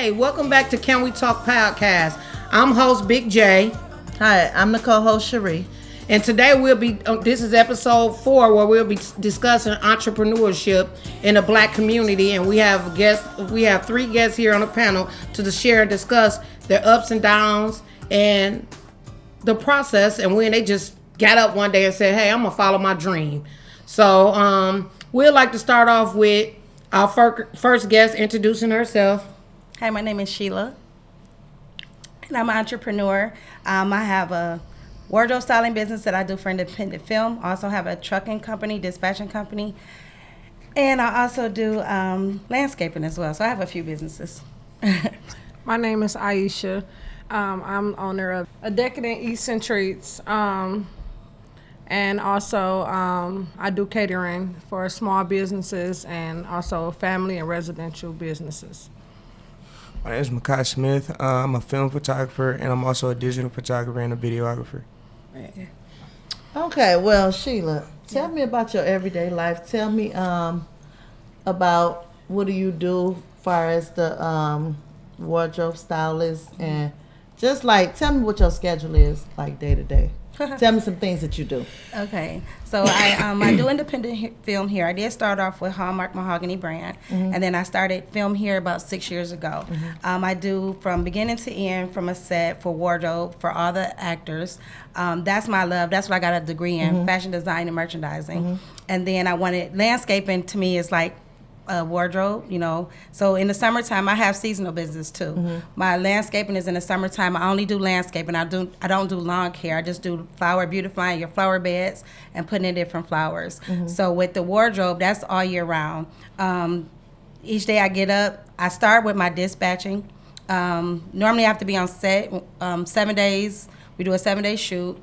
Hey, welcome back to Can We Talk Podcast. I'm host Big J. Hi, I'm the co-host Cherie. And today this is episode 4 where we'll be discussing entrepreneurship in the black community. And we have 3 guests here on the panel to share and discuss their ups and downs and the process and when they just got up one day and said, hey, I'm going to follow my dream. So we'd like to start off with our first guest introducing herself. Hi, my name is Sheila, and I'm an entrepreneur. I have a wardrobe styling business that I do for independent film. I also have a trucking company, dispatching company, and I also do landscaping as well. So I have a few businesses. My name is Aisha. I'm owner of A Decadent Eastern Treats, and also I do catering for small businesses and also family and residential businesses. My name is Makai Smith. I'm a film photographer, and I'm also a digital photographer and a videographer. Okay, well, Sheila, tell me about your everyday life. Tell me about what do you do as far as the wardrobe stylist, and just tell me what your schedule is like day to day. Tell me some things that you do. Okay, so I do independent film here. I did start off with Hallmark Mahogany brand, and then I started film here about 6 years ago. I do from beginning to end, from a set for wardrobe for all the actors. That's my love. That's what I got a degree in, fashion design and merchandising. And then I wanted landscaping. To me is like wardrobe, So in the summertime, I have seasonal business too. My landscaping is in the summertime. I only do landscaping. I don't do lawn care. I just do flower beautifying your flower beds and putting in different flowers. So with the wardrobe, that's all year round. Each day I get up, I start with my dispatching. Normally I have to be on set 7 days. We do a 7-day shoot.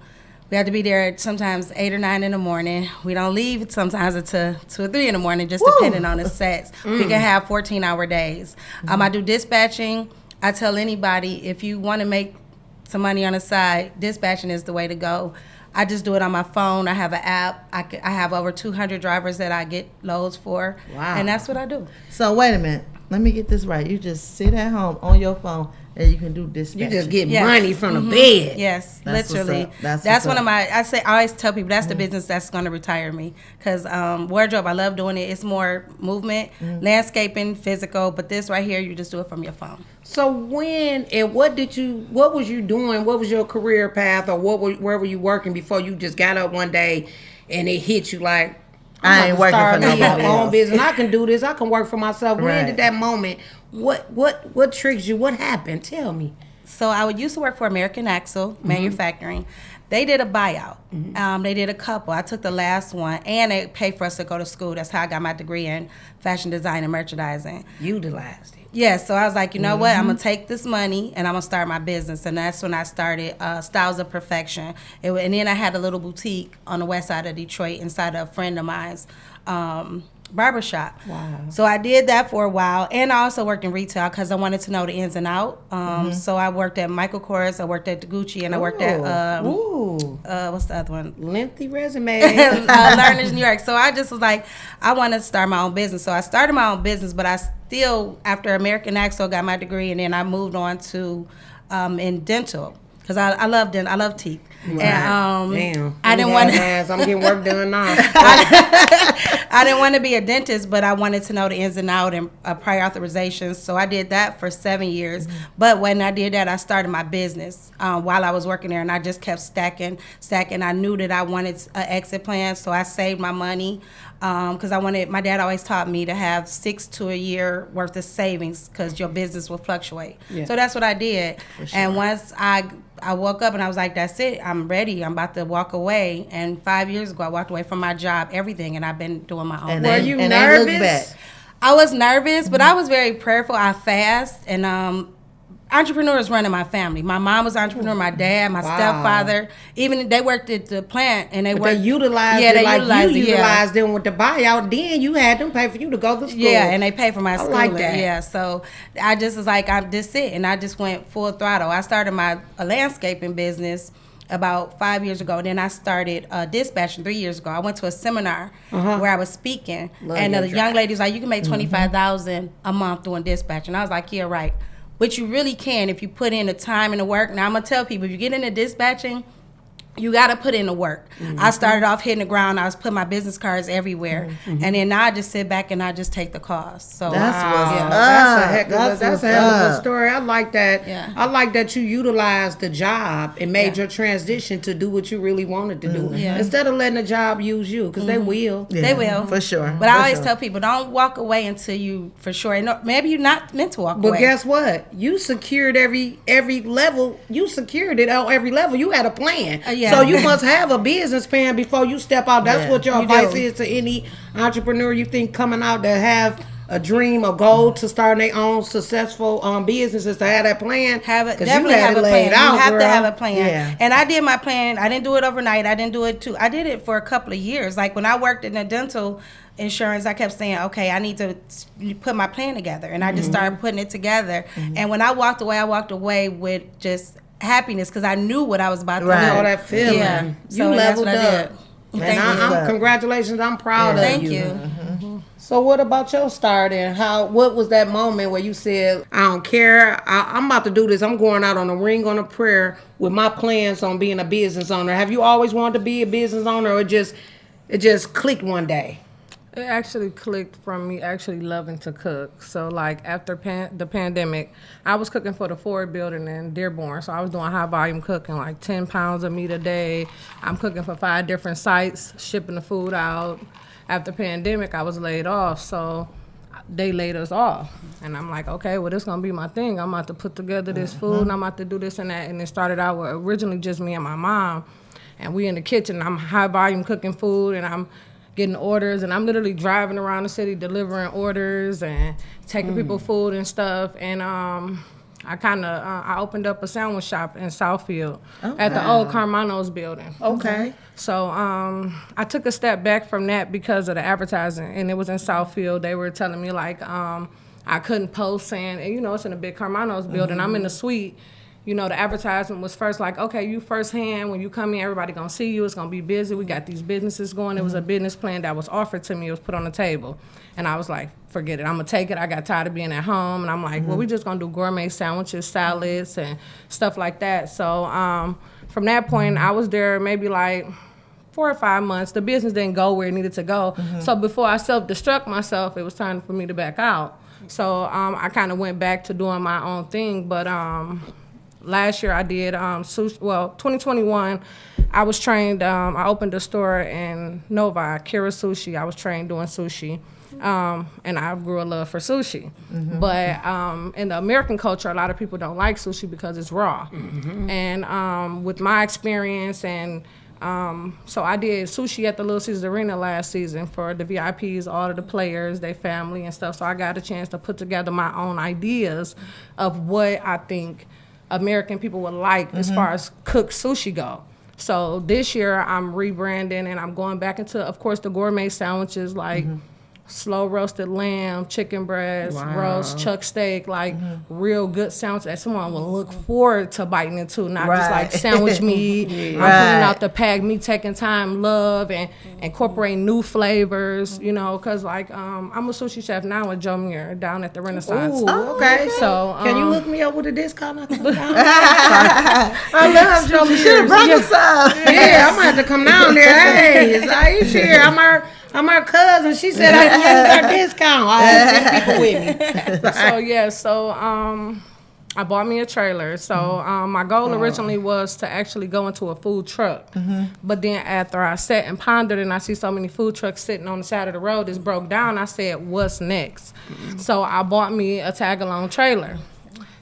We have to be there sometimes 8 or 9 in the morning. We don't leave sometimes until 2 or 3 in the morning, just depending on the sets. We can have 14-hour days. I do dispatching. I tell anybody, if you want to make some money on the side, dispatching is the way to go. I just do it on my phone. I have an app. I have over 200 drivers that I get loads for. Wow. And that's what I do. So wait a minute. Let me get this right. You just sit at home on your phone and you can do dispatch. You just get money from the bed. Yes, That's literally. That's one of my. I always tell people that's the business that's going to retire me. Because wardrobe, I love doing it. It's more movement, landscaping, physical. But this right here, you just do it from your phone. So when and what was you doing? What was your career path, or where were you working before you just got up one day and it hit you like, I ain't working for nobody my own else. business. I can do this. I can work for myself. When Right. did that moment? What triggered you? What happened? Tell me. So I used to work for American Axle Manufacturing. They did a buyout. They did a couple. I took the last one, and they paid for us to go to school. That's how I got my degree in fashion design and merchandising. Utilized it. Yeah, so I was like, you know what? I'm going to take this money, and I'm going to start my business. And that's when I started Styles of Perfection. And then I had a little boutique on the west side of Detroit inside of a friend of mine's barbershop. Wow. So I did that for a while, and I also worked in retail because I wanted to know the ins and outs. So I worked at Michael Kors, I worked at Gucci, and I worked at what's the other one? Lengthy resume. Learners New York. So I just was like, I want to start my own business. So I started my own business, but I still, after American Axle, got my degree, and then I moved on to in dental because I love teeth. Right. And Damn. I didn't want to. I'm getting work done now. I didn't want to be a dentist, but I wanted to know the ins and outs and prior authorizations. So I did that for 7 years. But when I did that, I started my business while I was working there, and I just kept stacking. I knew that I wanted an exit plan, so I saved my money because my dad always taught me to have 6 to a year worth of savings because your business will fluctuate. Yeah. So that's what I did. For sure. And once I woke up and I was like, that's it. I'm ready. I'm about to walk away. And 5 years ago, I walked away from my job, everything, and I've been doing my own And thing. Were they- you and they look nervous? back. I was nervous, but I was very prayerful. I fast, and entrepreneurs running my family. My mom was an entrepreneur, my dad, my stepfather. Even they worked at the plant, and they But worked. they utilized Yeah, it they like utilized you it, yeah. utilized them with the buyout. Then you had them pay for you to go to school. Yeah, and they pay for my I schooling. like that. Yeah, so I just was like, this it, and I just went full throttle. I started my landscaping business about 5 years ago. And then I started dispatching 3 years ago. I went to a seminar where I was speaking, Love and your the young lady was like, "You can make $25,000 a month doing dispatching." I was like, "Yeah, right." But you really can if you put in the time and the work. Now, I'm going to tell people, if you get into dispatching, you got to put in the work. I started off hitting the ground. I was putting my business cards everywhere. And then now I just sit back and I just take the calls. So That's what's up. That's a hell of a story. I like that. Yeah. I like that you utilized the job and made your transition to do what you really wanted to do. Yeah. Instead of letting the job use you, because they will. Yeah, They will. for sure. But I for always sure. tell people, don't walk away until you, for sure. And maybe you're not meant to walk But away. guess what? You secured every level. You secured it on every level. You had a plan. Yeah. So you must have a business plan before you step out. That's Yeah. what your You advice do. is to any entrepreneur you think coming out that have a dream, a goal to start their own successful businesses, to have that plan. Have it, 'Cause definitely you had have it a laid plan. out, You have girl. to have a plan. Yeah. And I did my plan. I didn't do it overnight. I didn't do it I did it for a couple of years. Like when I worked in the dental insurance, I kept saying, okay, I need to put my plan together. And I just started putting it together. And when I walked away with just happiness because I knew what I was about to Right. do. All that feeling. Yeah. You So that's leveled what I up. did. And Thank you. up. congratulations. I'm proud of Thank you. you. So what about your start and what was that moment where you said, I don't care, I'm about to do this, I'm going out on a ring on a prayer with my plans on being a business owner? Have you always wanted to be a business owner, or it just clicked one day? It actually clicked from me actually loving to cook. So like after the pandemic, I was cooking for the Ford building in Dearborn. So I was doing high volume cooking, like 10 pounds of meat a day. I'm cooking for 5 different sites, shipping the food out. After pandemic, I was laid off. So they laid us off. And I'm like, okay, well, this going to be my thing. I'm about to put together this food, and I'm about to do this and that. And it started out with originally just me and my mom. And we in the kitchen. I'm high volume cooking food, and I'm getting orders, and I'm literally driving around the city delivering orders and taking people food and stuff. And I opened up a sandwich shop in Southfield at the old Carmano's building. Okay. So I took a step back from that because of the advertising, and it was in Southfield. They were telling me like I couldn't post saying, and, you know, it's in a big Carmano's building. I'm in the suite. You know, the advertisement was first like, okay, you firsthand, when you come in, everybody gonna see you. It's gonna be busy. We got these businesses going. It was a business plan that was offered to me. It was put on the table. And I was like, forget it. I'm gonna take it. I got tired of being at home. And I'm like, well, we just gonna do gourmet sandwiches, salads, and stuff like that. So from that point, I was there maybe like 4 or 5 months. The business didn't go where it needed to go. So before I self-destruct myself, it was time for me to back out. So I kind of went back to doing my own thing. But last year I did sushi. Well, 2021, I was trained. I opened a store in Novi, Kira Sushi. I was trained doing sushi, and I grew a love for sushi. But in the American culture, a lot of people don't like sushi because it's raw. And with my experience and so I did sushi at the Little Caesars Arena last season for the VIPs, all of the players, their family and stuff. So I got a chance to put together my own ideas of what I think American people would like as far as cooked sushi go. So this year I'm rebranding and I'm going back into, of course, the gourmet sandwiches like slow roasted lamb, chicken breast, roast, chuck steak, like real good sandwich that someone will look forward to biting into, not just like sandwich meat. I'm putting out the pack, me taking time, love, and incorporating new flavors, you know, because like I'm a sushi chef now with Joe Muir down at the Renaissance. Ooh, okay. So Can you hook me up with a discount? I I love Joe Muir. Brought us up. Yeah, I'm gonna have to come down there. Hey, is Aisha here? I'm her cousin. She said I can use her discount. I have 10 people with me. So yeah, so I bought me a trailer. So my goal originally was to actually go into a food truck. But then after I sat and pondered and I see so many food trucks sitting on the side of the road that's broke down, I said, what's next? So I bought me a tag-along trailer.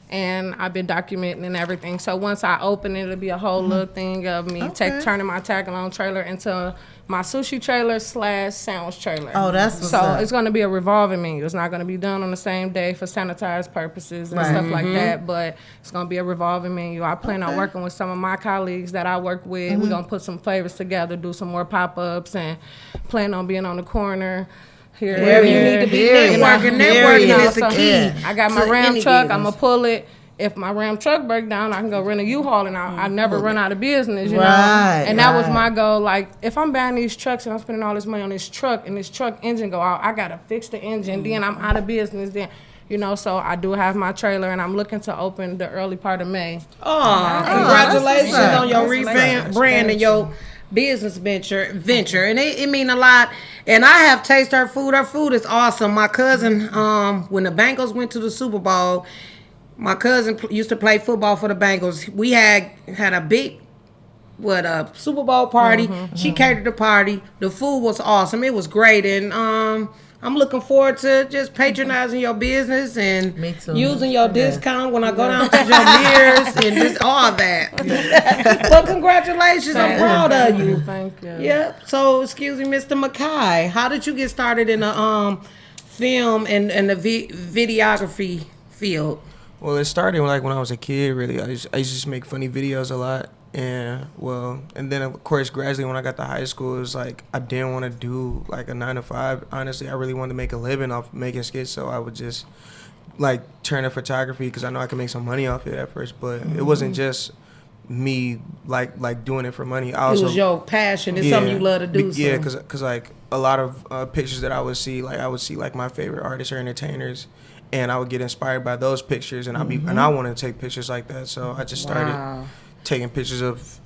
And I've been documenting and everything. So once I open it, it'll be a whole little thing of me turning my tag-along trailer into my sushi trailer / sandwich trailer. Oh, that's what's so up. it's going to be a revolving menu. It's not going to be done on the same day for sanitized purposes and stuff like that. But it's going to be a revolving menu. I plan on working with some of my colleagues that I work with. We're going to put some flavors together, do some more pop-ups, and plan on being on the corner. Wherever you need to be networking is the key. I got my to Ram any truck. business. I'm going to pull it. If my Ram truck break down, I can go rent a U-Haul, and I never run out of business, you know? And that was my goal. Like, if I'm buying these trucks and I'm spending all this money on this truck, and this truck engine go out, I got to fix the engine. Then I'm out of business. Then, You know, so I do have my trailer, and I'm looking to open the early part of May. Oh, congratulations that's on your That's revamped brand and your business venture, and it mean a lot. And I have tasted her food. Her food is awesome. My cousin, when the Bengals went to the Super Bowl, my cousin used to play football for the Bengals. We had a big a Super Bowl party. She catered the party. The food was awesome. It was great, and I'm looking forward to just patronizing your business and Me too. using your discount when I go down to your mirrors and just all that. But congratulations, I'm proud of you. Thank you. Yep. So, excuse me, Mr. Mackay, how did you get started in the film and the videography field? Well, it started like when I was a kid. Really, I used to just make funny videos a lot, and then of course gradually when I got to high school, it was like I didn't want to do like a 9 to 5. Honestly, I really wanted to make a living off making skits, so I would just like turn to photography because I know I could make some money off it at first. But it wasn't just me like doing it for money. I also, It was your passion. It's something you love to do. Yeah, so. because like a lot of pictures that I would see like my favorite artists or entertainers, and I would get inspired by those pictures, and I wanted to take pictures like that. So I just started taking pictures of,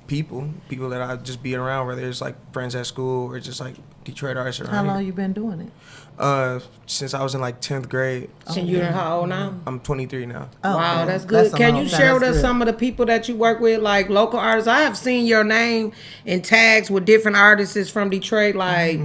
people that I just be around, whether it's like friends at school or just like Detroit artists around How long here. you been doing it? Since I was in like 10th grade. And you're how old now? I'm 23 now. Oh, Wow, okay. that's good. a Can long you time. share with That's us good. some of the people that you work with, like local artists? I have seen your name in tags with different artists from Detroit, like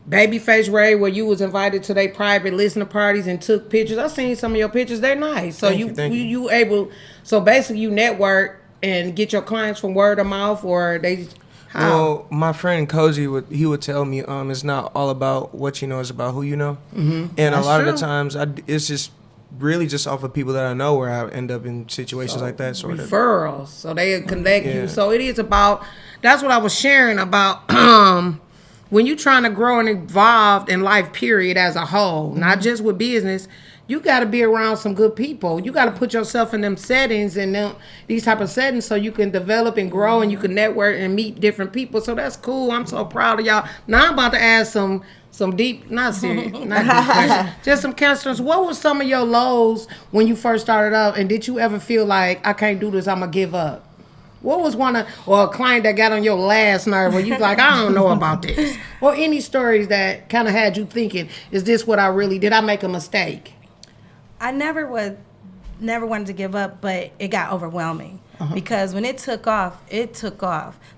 Babyface Ray, where you was invited to their private listener parties and took pictures. I seen some of your pictures; they're nice. So Thank you. you able. So basically, you network and get your clients from word of mouth, or they. How? Well, my friend Cozy would tell me, it's not all about what you know, it's about who you know. Mm-hmm. And a lot of the times, it's just really just off of people that I know where I end up in situations like that, sort of. Referrals, so they connect you. Yeah. So it is about. That's what I was sharing about. When you're trying to grow and evolve in life, period, as a whole, not just with business, you got to be around some good people. You got to put yourself in them settings and these type of settings so you can develop and grow and you can network and meet different people. So that's cool. I'm so proud of y'all. Now I'm about to ask some deep, not serious, not deep questions, just some questions. What was some of your lows when you first started out, and did you ever feel like I can't do this, I'm gonna give up? What was or a client that got on your last nerve where you was like, I don't know about this? Or any stories that kind of had you thinking, is this what I really did? I make a mistake? I never wanted to give up, but it got overwhelming because when it took off,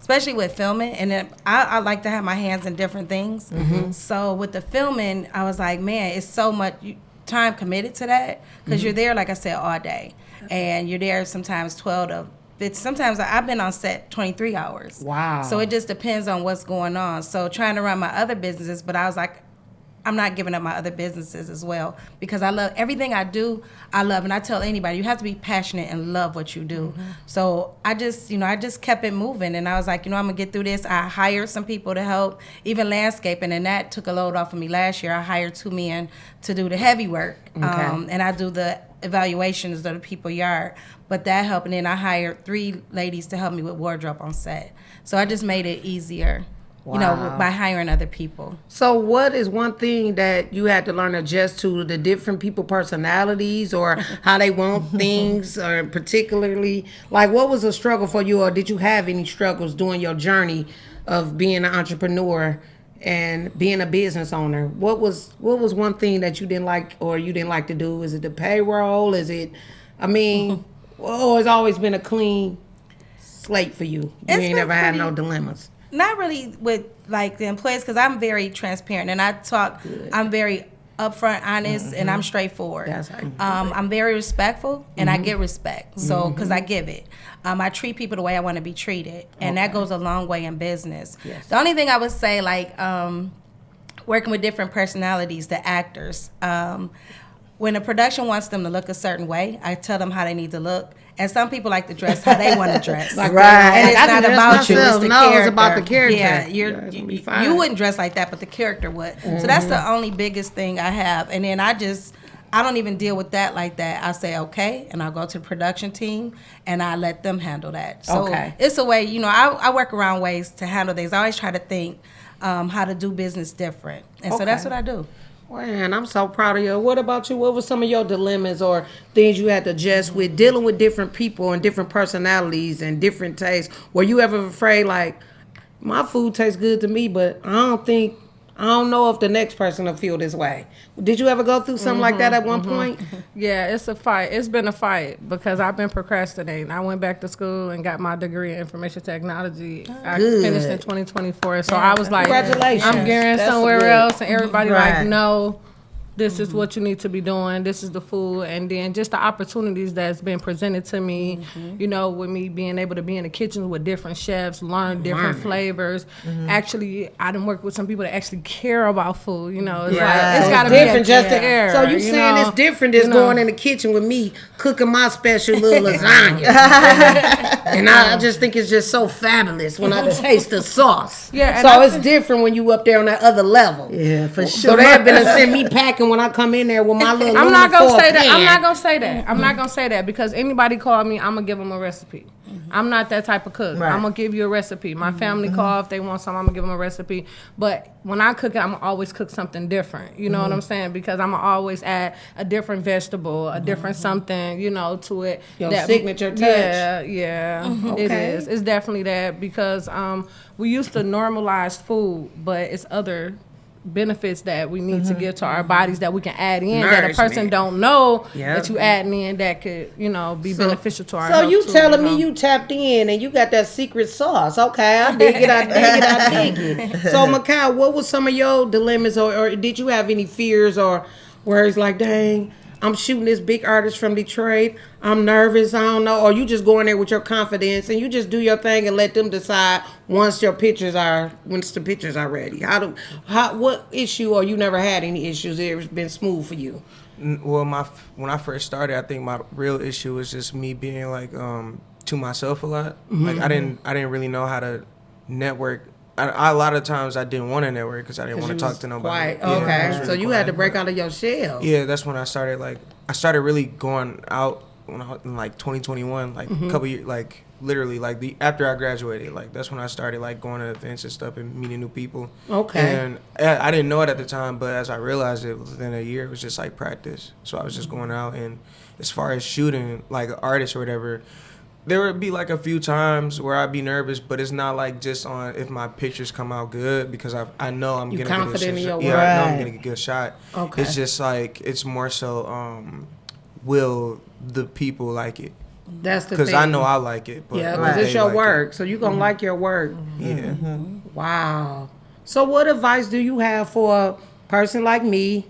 especially with filming. And then I like to have my hands in different things. So with the filming, I was like, man, it's so much time committed to that because you're there, like I said, all day. And you're there sometimes 12 to sometimes I've been on set 23 hours. Wow. So it just depends on what's going on. So trying to run my other businesses, but I was like, I'm not giving up my other businesses as well because I love everything I do. I love, and I tell anybody, you have to be passionate and love what you do. So I just kept it moving, and I was like, I'm gonna get through this. I hired some people to help, even landscaping, and that took a load off of me last year. I hired 2 men to do the heavy work, and I do the evaluations of the people yard. But that helped, and then I hired 3 ladies to help me with wardrobe on set. So I just made it easier. By hiring other people. So what is one thing that you had to learn to adjust to the different people personalities or how they want things, or particularly, like what was a struggle for you, or did you have any struggles during your journey of being an entrepreneur and being a business owner? What was one thing that you didn't like or you didn't like to do? Is it the payroll? Is it, it's always been a clean slate for you? You ain't never had no dilemmas? Not really with like the employees because I'm very transparent and I talk. Good. I'm very upfront, honest, and I'm straightforward. That's how you do it. I'm very respectful and I get respect. So because I give it, I treat people the way I want to be treated, and that goes a long way in business. Yes. The only thing I would say, like working with different personalities, the actors. When a production wants them to look a certain way, I tell them how they need to look. And some people like to dress how they want to dress. Right. And it's I not can dress about you, it's myself. the No, character. it's about the character. Yeah, Yeah, you wouldn't dress like that, but the character would. So that's the only biggest thing I have. And then I don't even deal with that like that. I say, okay, and I'll go to the production team, and I let them handle that. So it's a way, I work around ways to handle things. I always try to think how to do business different. And so that's what I do. Man, I'm so proud of you. What about you? What were some of your dilemmas or things you had to adjust with dealing with different people and different personalities and different tastes? Were you ever afraid, like, my food tastes good to me, but I don't know if the next person will feel this way. Did you ever go through something like that at one point? Yeah, it's a fight. It's been a fight because I've been procrastinating. I went back to school and got my degree in information technology. I Good. finished in 2024. So I was like, Congratulations. I'm gearing That's somewhere good. else. And everybody Right. like, no, this is what you need to be doing. This is the food. And then just the opportunities that's been presented to me, you know, with me being able to be in the kitchen with different chefs, learn different flavors. Actually, I done worked with some people that actually care about food. You know, it's Yeah. like, it's So got to It's be different, just to, air, so you saying know? it's different as You know. going in the kitchen with me cooking my special little lasagna, and I just think it's just so fabulous when I taste the sauce. Yeah, and so I it's think- different when you up there on that other level. Yeah, for So sure. they have been to send me packing when I come in there with my little. I'm not aluminum gonna foil say that. I'm pan. not gonna say that. I'm not gonna say that because anybody call me, I'm gonna give them a recipe. I'm not that type of cook. Right. I'm gonna give you a recipe. My family call if they want something, I'm gonna give them a recipe. But when I cook it, I'm gonna always cook something different. You know what I'm saying? Because I'm gonna always add a different vegetable, a different something, you know, to it. Your signature touch. Yeah, Okay. it is. It's definitely that because we used to normalize food, but it's other benefits that we need to give to our bodies that we can add in that a person Nourishment. don't know Yep. that you adding in that could, you know, be beneficial to our So health you too, telling know? me you tapped in and you got that secret sauce? Okay, I dig it. I dig it. I dig it. So Mikal, what was some of your dilemmas, or did you have any fears or worries like, dang, I'm shooting this big artist from Detroit. I'm nervous. I don't know. Or you just go in there with your confidence and you just do your thing and let them decide once the pictures are ready. What issue, or you never had any issues? It's been smooth for you. Well, when I first started, I think my real issue was just me being like to myself a lot. Like I didn't really know how to network. A lot of times I didn't want to network because I didn't want to talk to nobody. Quiet. Yeah, I Okay, was so really you had to quiet. break out of your shell. Yeah, that's when I started really going out when I was in like 2021, like a couple years, like literally like after I graduated, like that's when I started like going to events and stuff and meeting new people. Okay. And I didn't know it at the time, but as I realized it within a year, it was just like practice. So I was just going out, and as far as shooting like an artist or whatever, there would be like a few times where I'd be nervous, but it's not like just on if my pictures come out good because I know I'm You gonna get a confident in your shot. Yeah, I know I'm Right. gonna get a good shot. Okay. It's just like it's more so will the people like it? That's the thing. Because I know I like it. But Yeah, will because it's they your like work, so you're going to like your work. it? Yeah. Wow. So what advice do you have for a person like me?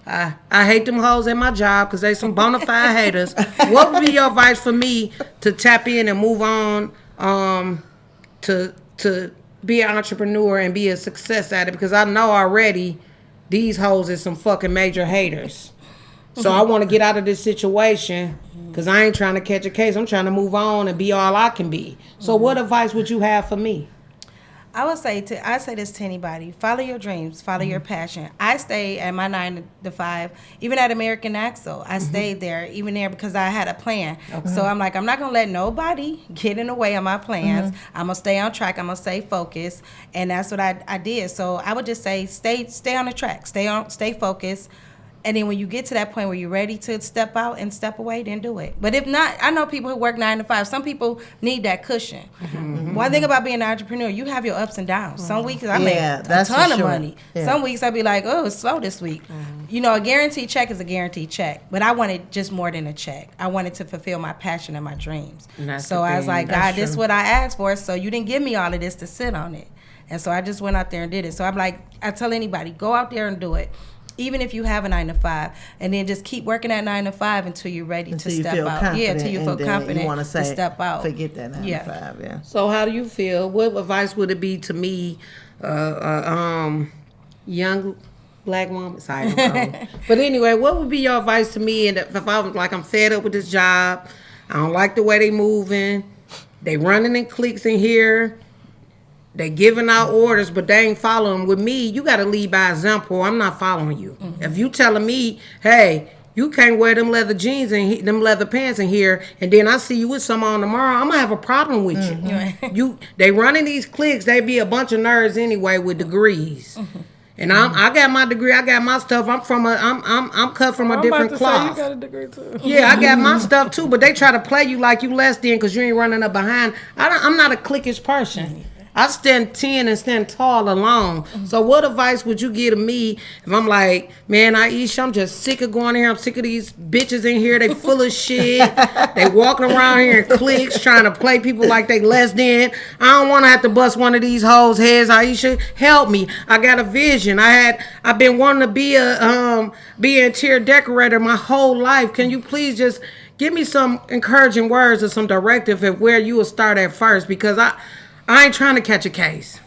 I hate them hoes at my job because they some bona fide haters. What would be your advice for me to tap in and move on to be an entrepreneur and be a success at it? Because I know already these hoes is some fucking major haters. So I want to get out of this situation because I ain't trying to catch a case. I'm trying to move on and be all I can be. So what advice would you have for me? I say this to anybody: follow your dreams, follow your passion. I stayed at my 9 to 5, even at American Axle. I stayed there, even there because I had a plan. So I'm like, I'm not gonna let nobody get in the way of my plans. I'm gonna stay on track. I'm gonna stay focused, and that's what I did. So I would just say, stay on the track, stay focused. And then when you get to that point where you're ready to step out and step away, then do it. But if not, I know people who work 9 to 5. Some people need that cushion. One thing about being an entrepreneur, you have your ups and downs. Some weeks I make a that's for ton of sure. money. Yeah. Some weeks I'll be like, oh, it's slow this week. You know, a guaranteed check is a guaranteed check. But I wanted just more than a check. I wanted to fulfill my passion and my dreams. And that's So the I was thing. like, That's God, this is true. what I asked for. So you didn't give me all of this to sit on it. And so I just went out there and did it. So I'm like, I tell anybody, go out there and do it. Even if you have a 9 to 5, and then just keep working at 9 to 5 until you're ready Until to you step feel out. confident. Yeah, until you feel and then confident You want to say, step out. Forget that 9 Yeah. to 5. Yeah. So how do you feel? What advice would it be to me, young black woman? Sorry, I'm old. But anyway, what would be your advice to me? And if I was like, I'm fed up with this job, I don't like the way they moving, they running in cliques in here, they giving out orders, but they ain't following. With me, you got to lead by example. I'm not following you. If you telling me, hey, you can't wear them leather jeans and them leather pants in here, and then I see you with some on tomorrow, I'm gonna have a problem with you. They running these cliques. They be a bunch of nerds anyway with degrees, And I got my degree. I got my stuff. I'm cut from a different cloth. You got a degree too. Yeah, I got my stuff too. But they try to play you like you less than because you ain't running up behind. I'm not a cliquish person. I stand 10 and stand tall alone. So what advice would you give to me if I'm like, man, Aisha, I'm just sick of going here. I'm sick of these bitches in here. They full of shit. They walking around here in cliques trying to play people like they less than. I don't want to have to bust one of these hoes' heads. Aisha, help me. I got a vision. I've been wanting to be an interior decorator my whole life. Can you please just give me some encouraging words or some directive of where you will start at first? Because I ain't trying to catch a case.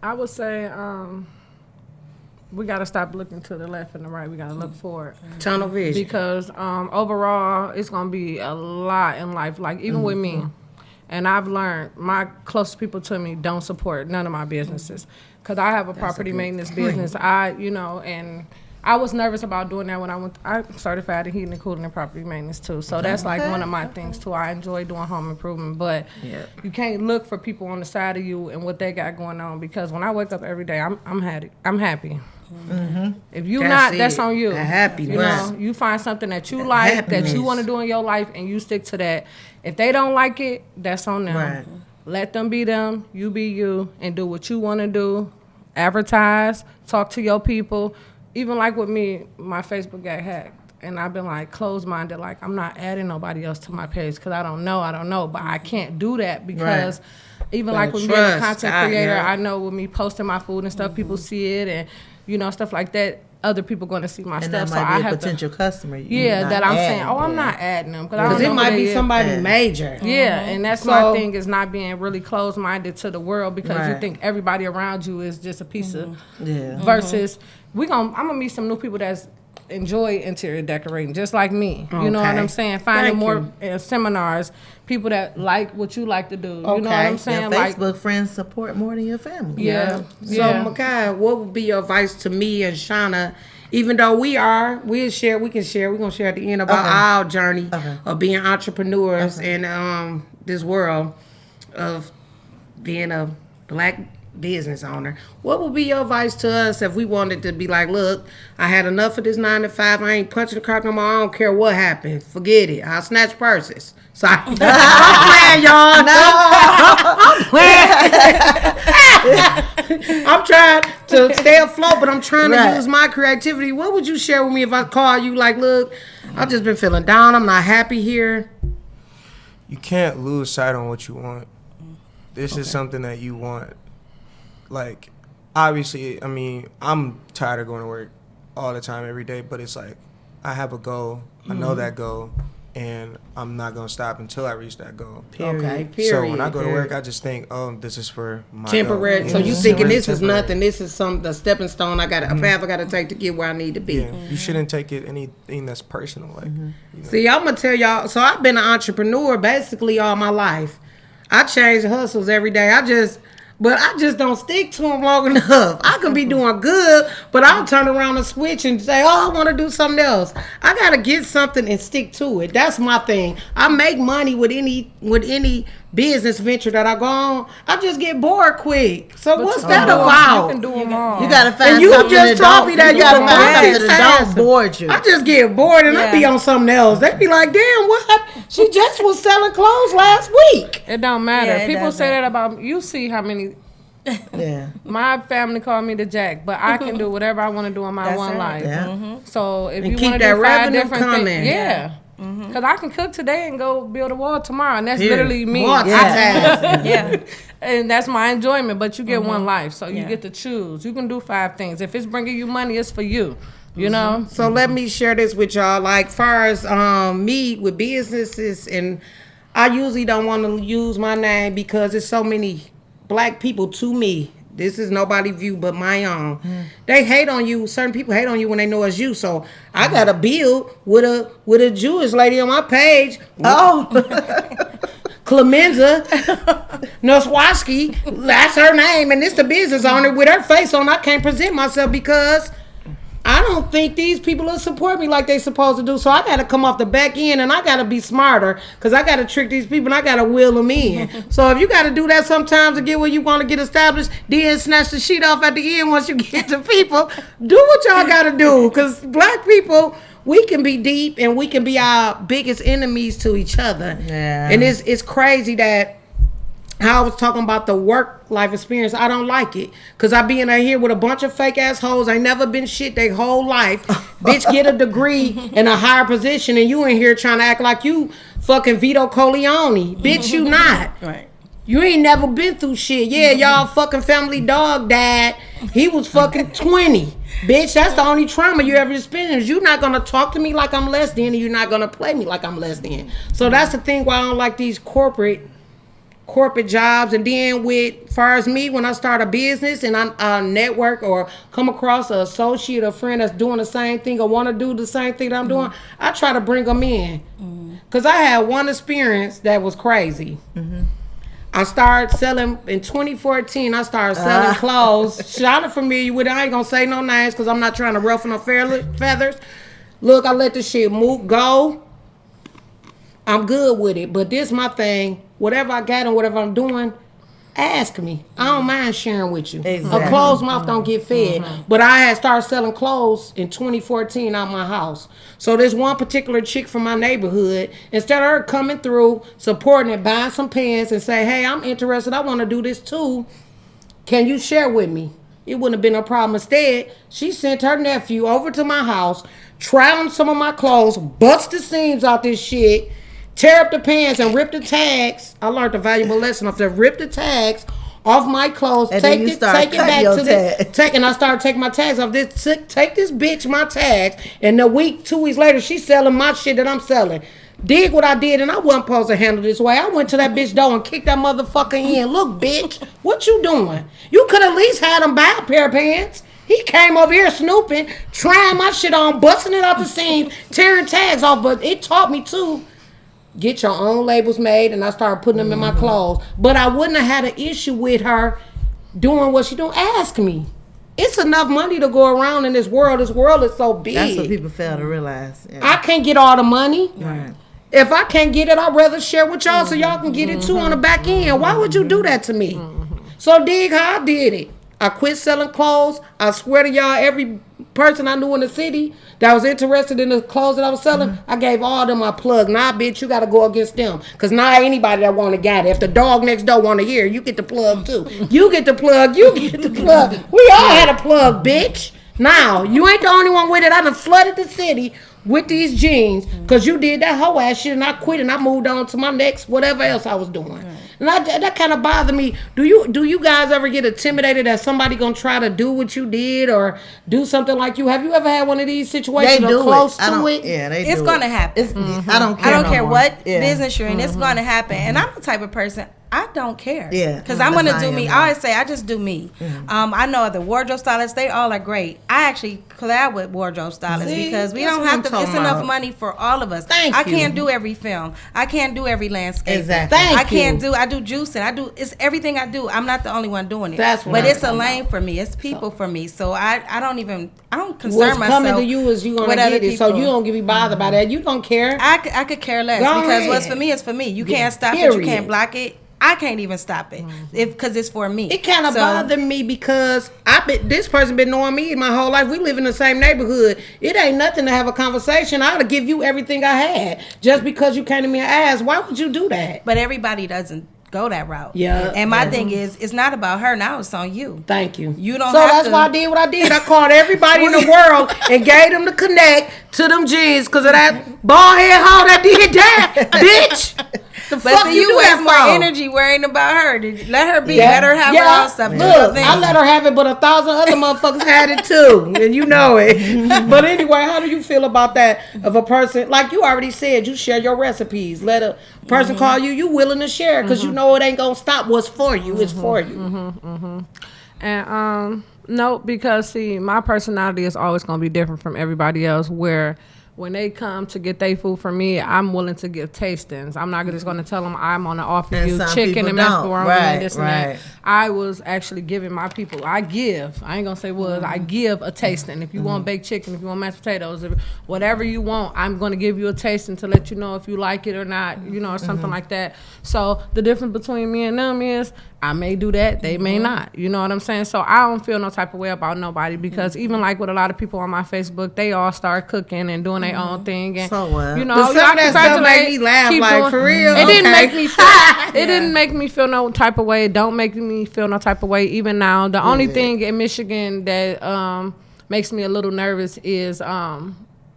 I would say we got to stop looking to the left and the right. We got to look forward. Tunnel vision. Because overall, it's going to be a lot in life. Like, even with me. And I've learned my closest people to me don't support none of my businesses. Because I have a property maintenance business. And I was nervous about doing that when I'm certified in heating and cooling and property maintenance too. So that's like one of my things too. I enjoy doing home improvement, but you can't look for people on the side of you and what they got going on, because when I wake up every day, I'm happy. Mm-hmm. If you that's on you. You find something that you like, that you want to do in your life, and you stick to that. If they don't like it, that's on them. Right. Let them be them, you be you, and do what you want to do. Advertise, talk to your people. Even like with me, my Facebook got hacked, and I've been like closed-minded, like I'm not adding nobody else to my page because I don't know, but I can't do that because even like with me as a content creator, I know with me posting my food and stuff, people see it, and stuff like that. Other people going to see my stuff, so I have a potential customer. That I'm saying, I'm not adding them because it might be somebody major. Yeah, and that's my thing, is not being really closed-minded to the world because you think everybody around you is just a piece of. Versus, I'm gonna meet some new people that's enjoy interior decorating just like me. You know what I'm saying? Finding more seminars, people that like what you like to do. You know what I'm saying? Your Facebook friends support more than your family. So Makai, what would be your advice to me and Shauna? Even though we can share. We're gonna share at the end about our journey of being entrepreneurs in this world of being a Black business owner. What would be your advice to us if we wanted to be like, look, I had enough of this 9 to 5. I ain't punching the clock no more. I don't care what happens. Forget it. I'll snatch purses. Sorry. I'm playing, y'all. I'm playing. I'm trying to stay afloat, but I'm trying to use my creativity. What would you share with me if I call you like, look, I've just been feeling down. I'm not happy here. You can't lose sight on what you want. This is something that you want. Like, obviously, I mean, I'm tired of going to work all the time, every day, but it's like, I have a goal. I know that goal, and I'm not going to stop until I reach that goal. Period. So when I go to work, I just think, this is for my temporary. goal. So you thinking this is nothing. This is the stepping stone. A path I got to take to get where I need to be. Yeah. You shouldn't take it anything that's personal. Like, See, I'm going to tell y'all. So I've been an entrepreneur basically all my life. I change hustles every day. But I just don't stick to them long enough. I can be doing good, but I'll turn around and switch and say, I want to do something else. I got to get something and stick to it. That's my thing. I make money with any business venture that I go on. I just get bored quick. So what's that about? You can do them all. You got to find and you something just told me that you got to find multitask. something that don't bore you. I just get bored and I be on something else. They be like, damn, what happened? She just was selling clothes last week. It don't matter. Yeah, People say that about me. You see how many. My family called me the Jack, but I can do whatever I want to do in my life. So if you want to do 5 different things, because I can cook today and go build a wall tomorrow, and that's literally me. And that's my enjoyment. But you get one life, so you get to choose. You can do 5 things. If it's bringing you money, it's for you. You know. So let me share this with y'all. Like, far as me with businesses, and I usually don't want to use my name because there's so many Black people to me. This is nobody's view but my own. They hate on you. Certain people hate on you when they know it's you. So I got a bill with a Jewish lady on my page. Clemenza Noswaski, that's her name, and it's the business owner with her face on. I can't present myself because I don't think these people will support me like they supposed to do. So I got to come off the back end and I got to be smarter because I got to trick these people and I got to wheel them in. So if you got to do that sometimes to get where you want to get established, then snatch the sheet off at the end once you get to people. Do what y'all got to do because black people, we can be deep and we can be our biggest enemies to each other. Yeah. And it's crazy that how I was talking about the work life experience. I don't like it because I be in here with a bunch of fake assholes. Ain't never been shit their whole life. Bitch, get a degree in a higher position and you in here trying to act like you fucking Vito Corleone. Bitch, you not. Right. You ain't never been through shit. Yeah, y'all fucking family dog died. He was fucking 20. Bitch, that's the only trauma you ever experienced. You're not gonna talk to me like I'm less than and you're not gonna play me like I'm less than. So that's the thing why I don't like these corporate jobs. And then with far as me, when I start a business and I network or come across an associate or friend that's doing the same thing or want to do the same thing that I'm doing, I try to bring them in because I had one experience that was crazy. I started selling in 2014. I started selling clothes. Y'all are familiar with it. I ain't gonna say no names because I'm not trying to ruffle no feathers. Look, I let this shit go. I'm good with it, but this my thing. Whatever I got and whatever I'm doing, ask me. I don't mind sharing with you. Exactly. A closed mouth don't get fed. But I had started selling clothes in 2014 out my house. So there's one particular chick from my neighborhood. Instead of her coming through, supporting it, buying some pants and say, hey, I'm interested. I want to do this too. Can you share with me? It wouldn't have been a problem. Instead, she sent her nephew over to my house, try on some of my clothes, bust the seams out this shit, tear up the pants and rip the tags. I learned a valuable lesson of that. Rip the tags off my clothes. And take then you it start back your to tag. the and I started taking my tags off. Take this bitch my tags. And a week, 2 weeks later, she's selling my shit that I'm selling. Dig what I did, and I wasn't supposed to handle this way. I went to that bitch door and kicked that motherfucker in. Look, bitch, what you doing? You could at least had him buy a pair of pants. He came over here snooping, trying my shit on, busting it off the seams, tearing tags off. But it taught me too. Get your own labels made, and I started putting them in my clothes. But I wouldn't have had an issue with her doing what she doing. Ask me. It's enough money to go around in this world. This world is so big. That's what people fail to realize. Yeah. I can't get all the money. Right. If I can't get it, I'd rather share with y'all so y'all can get it too on the back end. Why would you do that to me? So dig how I did it. I quit selling clothes. I swear to y'all, every person I knew in the city that was interested in the clothes that I was selling, I gave all them my plug. Nah, bitch, you got to go against them. Because not anybody that want to get it. If the dog next door want to hear, you get the plug too. You get the plug. You get the plug. We all had a plug, bitch. Now, you ain't the only one with it. I done flooded the city with these jeans because you did that whole ass shit and I quit and I moved on to my next whatever else I was doing. And that kind of bothered me. Do you guys ever get intimidated that somebody gonna try to do what you did or do something like you? Have you ever had one of these situations They do or close it. to it? Yeah, they It's do gonna it. happen. I don't care. I don't no care more. what Yeah. business you're in, it's gonna happen. And I'm the type of person, I don't care. Yeah. Because I'm That's gonna how do I me. am. I always say I just do me. I know the wardrobe stylists, they all are great. I actually collab with wardrobe stylists See? because we That's don't what have I'm to, talking it's enough about. money for all of us. Thank I you. can't do every film. I can't do every landscape. Exactly. Thank you. I do juicing. It's everything I do. I'm not the only one doing it. That's what but I'm it's a talking lane for me. It's people for me. So I don't concern What's myself. coming to you is you gonna with other get it, so people. you don't get be bothered by that. You don't care. I could care less Go because what's ahead. for me is for me. You can't stop it. Period. You can't block it. I can't even stop it because it's for me. It kind of So, bothered me because this person been knowing me my whole life. We live in the same neighborhood. It ain't nothing to have a conversation. I ought to give you everything I had just because you came to me and asked. Why would you do that? But everybody doesn't go that route. Yeah. And my thing is, it's not about her. Now it's on you. Thank you. You don't So have that's to- why I did what I did. I called everybody in the world and gave them the connect to them jeans because of that bald head hoe that did that, bitch. The But fuck see, you you do waste that more for? energy worrying about her. Let her be. Yeah. Let her have her own stuff. Do your Look, thing. I let her have it, but 1,000 other motherfuckers had it too, and you know it. But anyway, how do you feel about that? Of a person like you already said, you share your recipes. Let a person call you. You willing to share because you know it ain't gonna stop. What's for you is for you. And no, because see, my personality is always going to be different from everybody else. Where when they come to get their food from me, I'm willing to give tastings. I'm not just going to tell them I'm going to offer And you some chicken people and mashed don't. bologna Right, and this and right. that. I was actually giving my people, I ain't going to say was, I give a tasting. If you want baked chicken, if you want mashed potatoes, if, whatever you want, I'm going to give you a tasting to let you know if you like it or not, you know, or something like that. So the difference between me and them is I may do that, they may not. You know what I'm saying? So I don't feel no type of way about nobody because even like with a lot of people on my Facebook, they all start cooking and doing their own thing. And, So what? you know, But some of that stuff make me laugh, keep like, for real? It didn't Okay. make me feel, it didn't make me feel no type of way. It don't make me feel no type of way even now. The only thing in Michigan that makes me a little nervous is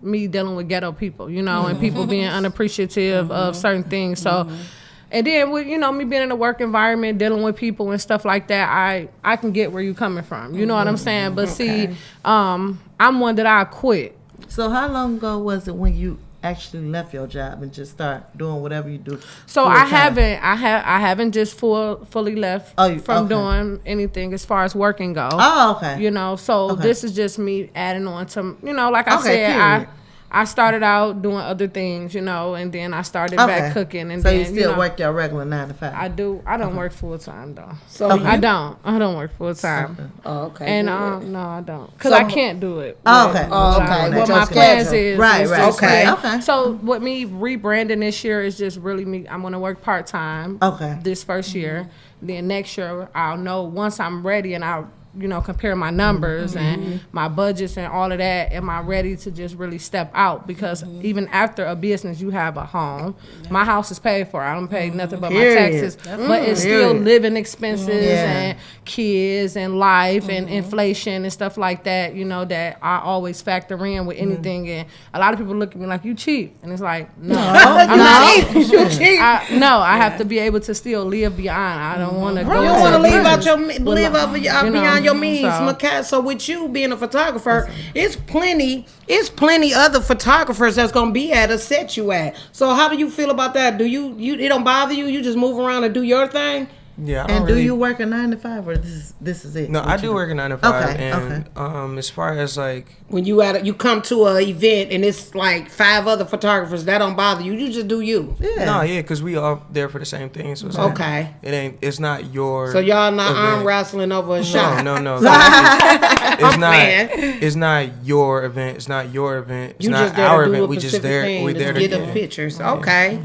me dealing with ghetto people, you know, and people being unappreciative of certain things. So, and then with, you know, me being in a work environment, dealing with people and stuff like that, I can get where you coming from. You know what I'm saying? But see, I'm one that I quit. So how long ago was it when you actually left your job and just start doing whatever you do? So full I time? haven't just fully left from doing anything as far as working go. Oh, okay. You know, so Okay. this is just me adding on to, you know, like I Okay, said, period. I started out doing other things, you know, and then I started back cooking, and so then you still you know, work your regular 9 to 5? I do. I don't work full time though. So I don't work full time. Oh, okay. And good. no, I don't, cause So- I can't do it. Oh, okay. Oh, okay. Well, Well, What my your plans schedule. is Right, right. just Okay. like- Okay. So with me rebranding this year is just really me. I'm gonna work part time. Okay. This first year, then next year I'll know once I'm ready and I'll, you know, compare my numbers and my budgets and all of that. Am I ready to just really step out? Because even after a business, you have a home. My house is paid for. I don't pay nothing but Period. my taxes. But it's still Period. living expenses Yeah. and kids and life and inflation and stuff like that, you know, that I always factor in with anything. And a lot of people look at me like, you cheap. And it's like, no. I'm not. You cheap. I have to be able to still live beyond. I don't want to go You don't want to to leave out business your live over you know, beyond your means, so- Makai. So with you being a photographer, it's plenty other photographers that's gonna be at a set you at. So how do you feel about that? Do you it don't bother you? You just move around and do your thing? Yeah. I And don't do really- you work a 9 to 5 or this is it? No, What I you do work a 9 to 5. Okay, And as far as like, When you come to a event and it's like 5 other photographers, that don't bother you. You just do you. Yeah. no, yeah, because we all there for the same thing. So it's Okay. like, it's not your. So y'all not event. arm wrestling over a shot. No. It's not. playing. It's not your event. It's not your event. It's You not just there our to do event. a We just specific there. thing We to there to get the get pictures. Okay.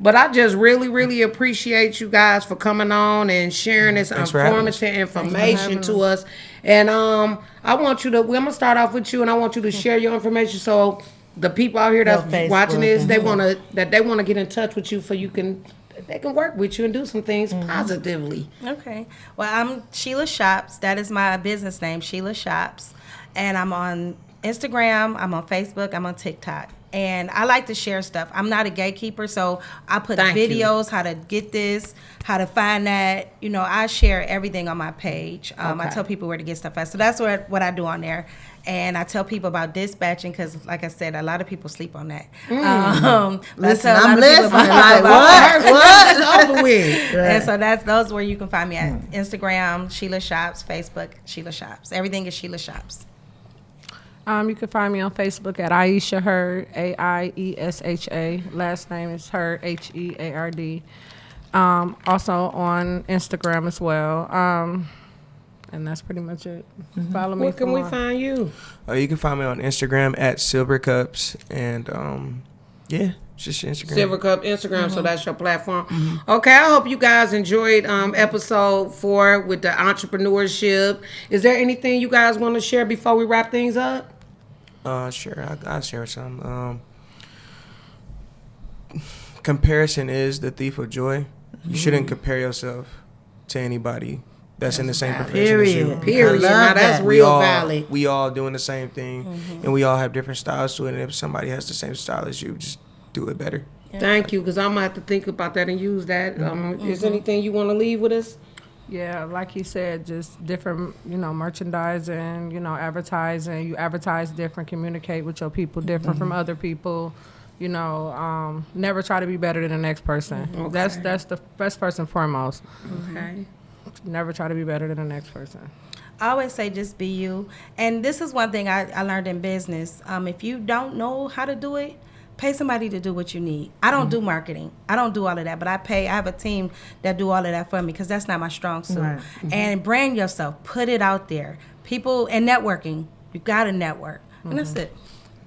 But I just really appreciate you guys for coming on and sharing this Thanks for having us. informative information to us. And I want you to. I'm gonna start off with you, and I want you to share your information so the people out here that's Your watching this, Facebook they wanna get in touch with you, so they can work with you and do some things positively. Okay. Well, I'm Sheila Shops. That is my business name, Sheila Shops. And I'm on Instagram, I'm on Facebook, I'm on TikTok. And I like to share stuff. I'm not a gatekeeper, so I put Thank you. videos, how to get this, how to find that. You know, I share everything on my page. I Okay. tell people where to get stuff at. So that's what I do on there. And I tell people about dispatching because, like I said, a lot of people sleep on that. But I Listen, tell a lot I'm of people listening. about- Like, what? It's over with. And so those where you can find me at Instagram, Sheila Shops, Facebook, Sheila Shops. Everything is Sheila Shops. You can find me on Facebook at Aisha Hurd, AIESHA. Last name is Hurd, HEARD. Also on Instagram as well. And that's pretty much it. Follow me. Where can for we more. find you? You can find me on Instagram at Silver Cups, and yeah, just Instagram. Silver Cup Instagram, so that's your platform. Okay, I hope you guys enjoyed episode 4 with the entrepreneurship. Is there anything you guys want to share before we wrap things up? Sure, I'll share some. Comparison is the thief of joy. You shouldn't compare yourself to anybody that's in the same profession as you. Period. I love Now that's that. real valid. We all doing the same thing, and we all have different styles to it. And if somebody has the same style as you, just do it better. Thank you, because I'm gonna have to think about that and use that. Is there anything you want to leave with us? Yeah, like he said, just different, merchandising, advertising. You advertise different, communicate with your people different from other people. Never try to be better than the next person. That's the best first and foremost. Okay. Never try to be better than the next person. I always say just be you. And this is one thing I learned in business. If you don't know how to do it, pay somebody to do what you need. I don't do marketing. I don't do all of that, but I have a team that do all of that for me because that's not my strong suit. Right. And brand yourself. Put it out there. People, and networking. You got to network. And that's it.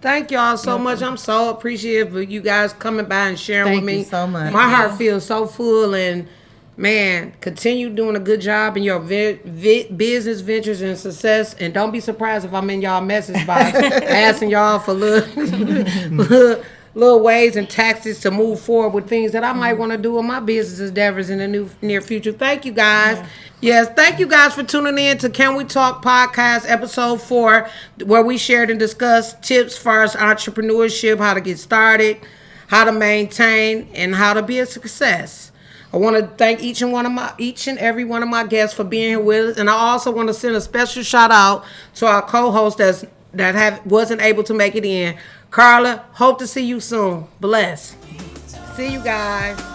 Thank y'all so much. I'm so appreciative of you guys coming by and sharing Thank with me. you so much. My heart feels so full, and man, continue doing a good job in your business ventures and success. And don't be surprised if I'm in y'all message box asking y'all for little ways and tactics to move forward with things that I might want to do in my business endeavors in the near future. Thank you guys. Yeah. Yes, thank you guys for tuning in to Can We Talk Podcast, episode 4, where we shared and discussed tips for entrepreneurship, how to get started, how to maintain, and how to be a success. I want to thank each and every one of my guests for being here with us, and I also want to send a special shout out to our co-host that wasn't able to make it in. Carla, hope to see you soon. Bless. See you guys.